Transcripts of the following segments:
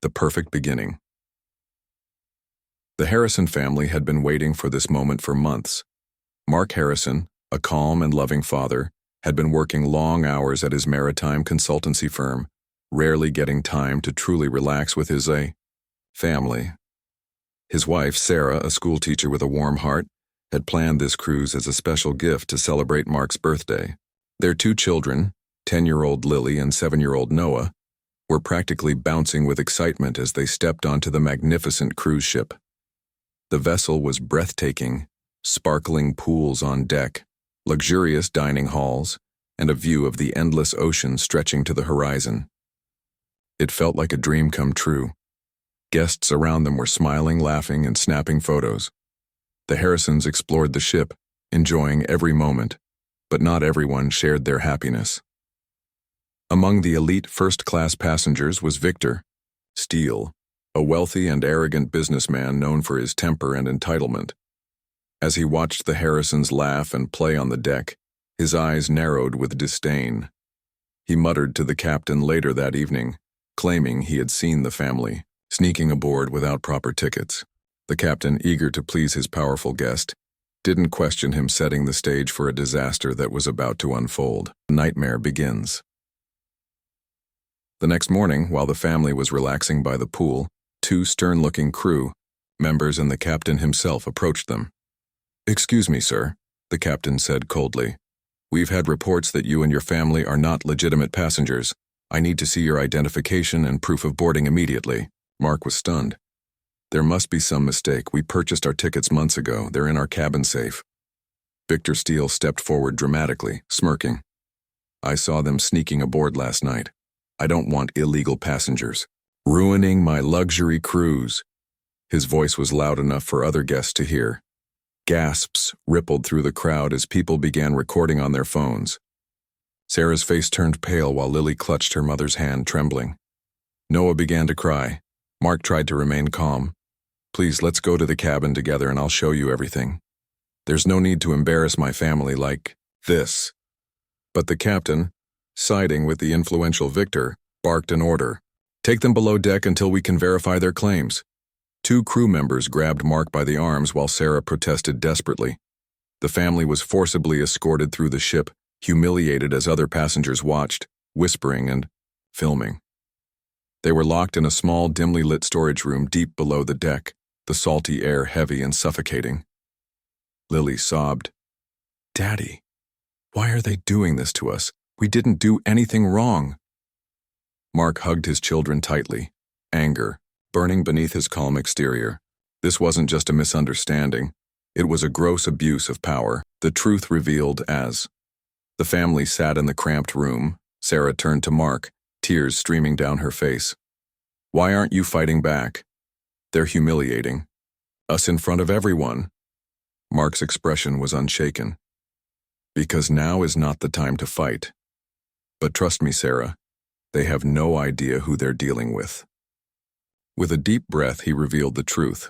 The perfect beginning. The Harrison family had been waiting for this moment for months. Mark Harrison, a calm and loving father, had been working long hours at his maritime consultancy firm, rarely getting time to truly relax with his family. His wife, Sarah, a schoolteacher with a warm heart, had planned this cruise as a special gift to celebrate Mark's birthday. Their two children, 10-year-old Lily and 7-year-old Noah, were practically bouncing with excitement as they stepped onto the magnificent cruise ship. The vessel was breathtaking, sparkling pools on deck, luxurious dining halls, and a view of the endless ocean stretching to the horizon. It felt like a dream come true. Guests around them were smiling, laughing, and snapping photos. The Harrisons explored the ship, enjoying every moment, but not everyone shared their happiness. Among the elite first-class passengers was Victor Steele, a wealthy and arrogant businessman known for his temper and entitlement. As he watched the Harrisons laugh and play on the deck, his eyes narrowed with disdain. He muttered to the captain later that evening, claiming he had seen the family sneaking aboard without proper tickets. The captain, eager to please his powerful guest, didn't question him setting the stage for a disaster that was about to unfold. The nightmare begins. The next morning, while the family was relaxing by the pool, two stern-looking crew members and the captain himself approached them. "Excuse me, sir," the captain said coldly. "We've had reports that you and your family are not legitimate passengers. I need to see your identification and proof of boarding immediately." Mark was stunned. "There must be some mistake. We purchased our tickets months ago. They're in our cabin safe." Victor Steele stepped forward dramatically, smirking. "I saw them sneaking aboard last night. I don't want illegal passengers ruining my luxury cruise." His voice was loud enough for other guests to hear. Gasps rippled through the crowd as people began recording on their phones. Sarah's face turned pale while Lily clutched her mother's hand, trembling. Noah began to cry. Mark tried to remain calm. "Please, let's go to the cabin together and I'll show you everything. There's no need to embarrass my family like this." But the captain, siding with the influential Victor, barked an order. "Take them below deck until we can verify their claims." Two crew members grabbed Mark by the arms while Sarah protested desperately. The family was forcibly escorted through the ship, humiliated as other passengers watched, whispering and filming. They were locked in a small, dimly lit storage room deep below the deck, the salty air heavy and suffocating. Lily sobbed. "Daddy, why are they doing this to us? We didn't do anything wrong." Mark hugged his children tightly, anger burning beneath his calm exterior. This wasn't just a misunderstanding. It was a gross abuse of power, the truth revealed as. The family sat in the cramped room. Sarah turned to Mark, tears streaming down her face. "Why aren't you fighting back? They're humiliating us in front of everyone." Mark's expression was unshaken. "Because now is not the time to fight. But trust me, Sarah, they have no idea who they're dealing with." With a deep breath, he revealed the truth.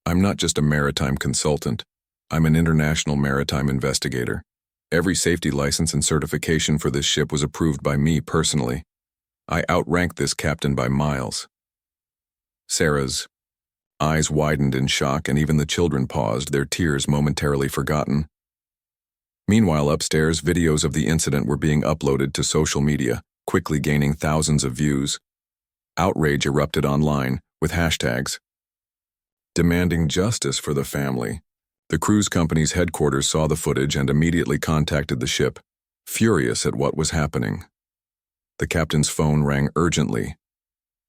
"I'm not just a maritime consultant. I'm an international maritime investigator. Every safety license and certification for this ship was approved by me personally. I outranked this captain by miles." Sarah's eyes widened in shock, and even the children paused, their tears momentarily forgotten. Meanwhile, upstairs, videos of the incident were being uploaded to social media, quickly gaining thousands of views. Outrage erupted online, with hashtags demanding justice for the family. The cruise company's headquarters saw the footage and immediately contacted the ship, furious at what was happening. The captain's phone rang urgently.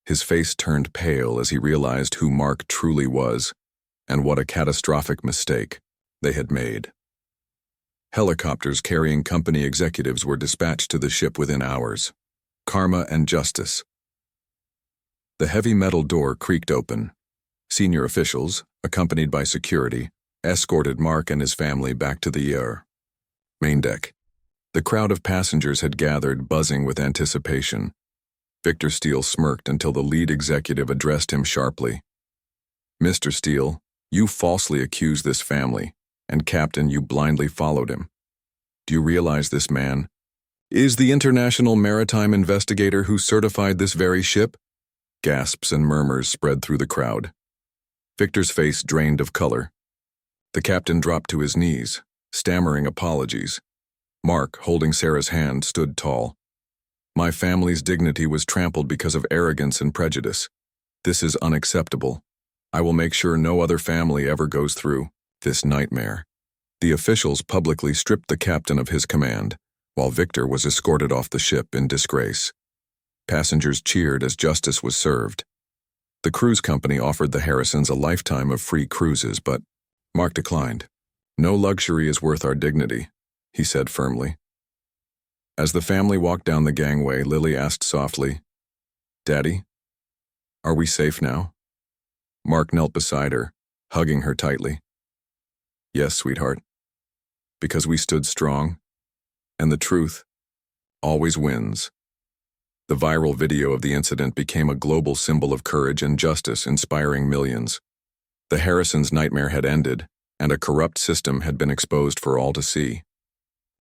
His face turned pale as he realized who Mark truly was, and what a catastrophic mistake they had made. Helicopters carrying company executives were dispatched to the ship within hours. Karma and justice. The heavy metal door creaked open. Senior officials, accompanied by security, escorted Mark and his family back to the main deck. The crowd of passengers had gathered, buzzing with anticipation. Victor Steele smirked until the lead executive addressed him sharply. "Mr. Steele, you falsely accused this family, and Captain, you blindly followed him. Do you realize this man is the international maritime investigator who certified this very ship? Gasps and murmurs spread through the crowd. Victor's face drained of color. The captain dropped to his knees, stammering apologies. Mark, holding Sarah's hand, stood tall. My family's dignity was trampled because of arrogance and prejudice. This is unacceptable. I will make sure no other family ever goes through this nightmare. The officials publicly stripped the captain of his command, while Victor was escorted off the ship in disgrace. Passengers cheered as justice was served. The cruise company offered the Harrisons a lifetime of free cruises, but Mark declined. No luxury is worth our dignity, he said firmly. As the family walked down the gangway, Lily asked softly, "Daddy, are we safe now?" Mark knelt beside her, hugging her tightly. "Yes, sweetheart. Because we stood strong, and the truth always wins." The viral video of the incident became a global symbol of courage and justice, inspiring millions. The Harrisons' nightmare had ended, and a corrupt system had been exposed for all to see.